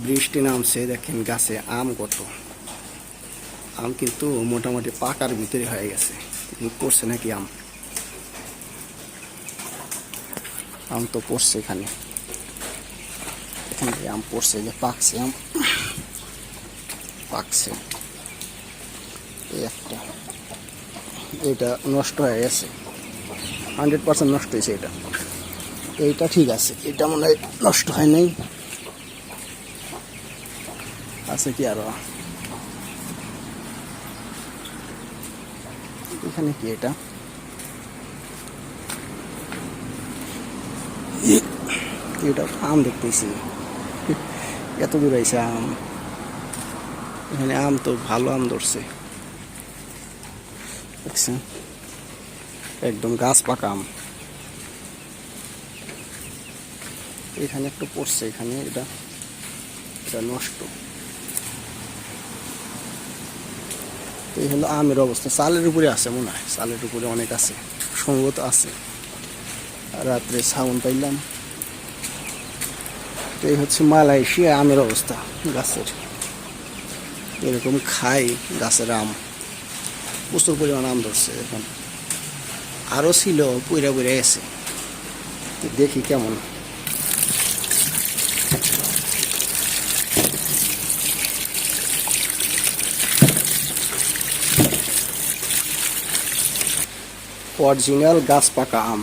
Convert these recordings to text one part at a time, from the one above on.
বৃষ্টি নামছে, দেখেন গাছে আম কত। আম কিন্তু মোটামুটি পাকার ভিতরে হয়ে গেছে। পড়ছে নাকি আম? আম তো পড়ছে এখানে, এখানে আম পড়ছে, যে পাকছে আম, পাকছে। এই একটা, এটা নষ্ট হয়ে গেছে, 100% নষ্ট হয়েছে। এটা এইটা ঠিক আছে, এটা মনে হয় নষ্ট হয় নাই। আছে কি আরো? এখানে কি এটা? এটা আম দেখতেছি, এত দূর আইছে আম। এখানে আম তো ভালো আম ধরছে, দেখছেন, একদম গাছ পাকা আম। এখানে একটু পড়ছে, এখানে এটা এটা নষ্ট। এই হলো আমের অবস্থা। চালের উপরে আছে মনে হয়, চালের উপরে অনেক আছে, সম্ভবত আছে। রাত্রে সাউন্ড পাইলাম। তো এই হচ্ছে মালয়েশিয়া আমের অবস্থা। গাছের এরকম খাই গাছের আম, প্রচুর পরিমাণ আম ধরছে। এখন আরো ছিল, পুইরা পুইরা গেছে। দেখি কেমন। অরিজিনাল গাছ পাকা আম,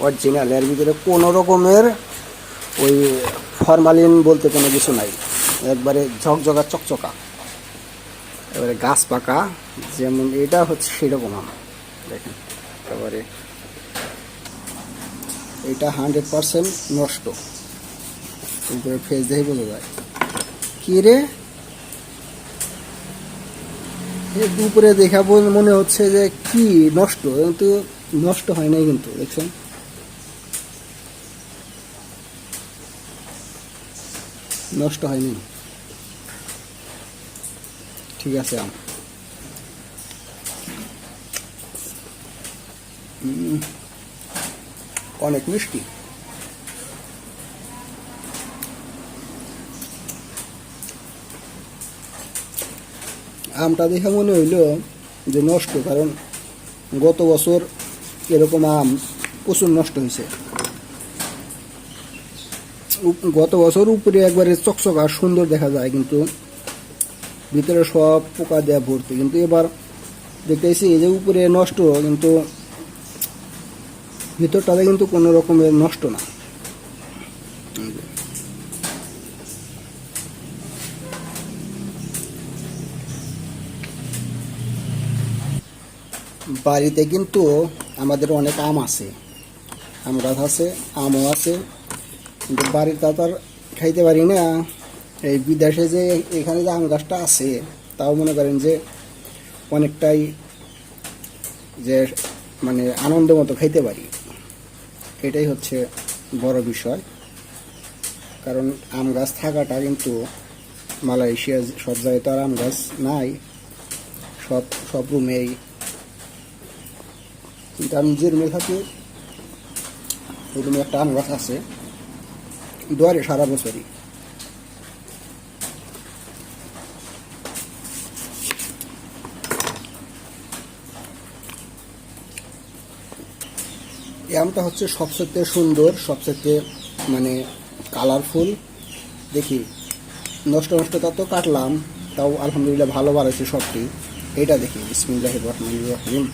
অরিজিনাল। এর ভিতরে কোনো রকমের ওই ফরমালিন বলতে কোনো কিছু নাই, একবারে ঝকঝকা চকচকা, এবারে গাছ পাকা। যেমন এটা হচ্ছে সেরকম আম, দেখেন একেবারে। এটা 100% নষ্ট। উপরে ফেস দেখে বোঝা যায়। কি রে, উপরে দেখা মনে হচ্ছে যে কি নষ্ট, কিন্তু নষ্ট হয় নাই কিন্তু, দেখছেন। নষ্ট হয়নি, ঠিক আছে আম। অনেক মিষ্টি। আমটা দেখে মনে হইল যে নষ্ট, কারণ গত বছর এরকম আম প্রচুর নষ্ট হয়েছে। গত বছর উপরে একবারে চকচকা সুন্দর দেখা যায়, কিন্তু ভিতরে সব পোকা দেয়া ভর্তি। কিন্তু এবার দেখতেছি এই যে উপরে নষ্ট, কিন্তু ভিতরটাতে কিন্তু কোনো রকমের নষ্ট না। বাড়িতে কিন্তু আমাদের অনেক আম আছে, আম গাছ আছে, আমও আছে, কিন্তু বাড়ির তা তো আর খাইতে পারি না। এই বিদেশে যে এখানে যে আম গাছটা আছে, তাও মনে করেন যে অনেকটাই যে মানে আনন্দ মতো খাইতে পারি। এটাই হচ্ছে বড় বিষয়। কারণ আম গাছ থাকাটা কিন্তু, মালয়েশিয়া সব জায়গায় তো আর আম গাছ নাই, সব সব রুমেই। কিন্তু আমি যে রুমে থাকি, ওই রুমে একটা আম গাছ আছে, দুয়ারে সারা বছরই। এই আমটা হচ্ছে সবচেয়ে সুন্দর, সবচেয়ে মানে কালারফুল। দেখি নষ্ট নষ্টটা তো কাটলাম, তাও আলহামদুলিল্লাহ ভালো বাড়াইছে সবটি। এটা দেখি, বিসমিল্লাহির রহমানির রহিম।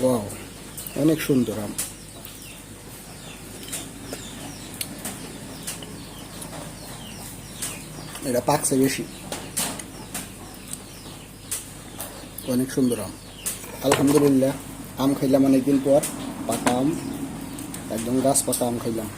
ওয়াও, অনেক সুন্দর আম। এটা পাকছে বেশি, অনেক সুন্দর আম। আলহামদুলিল্লাহ, আম খাইলাম অনেকদিন পর, পাকা আম, একদম গাছ পাকা আম খাইলাম।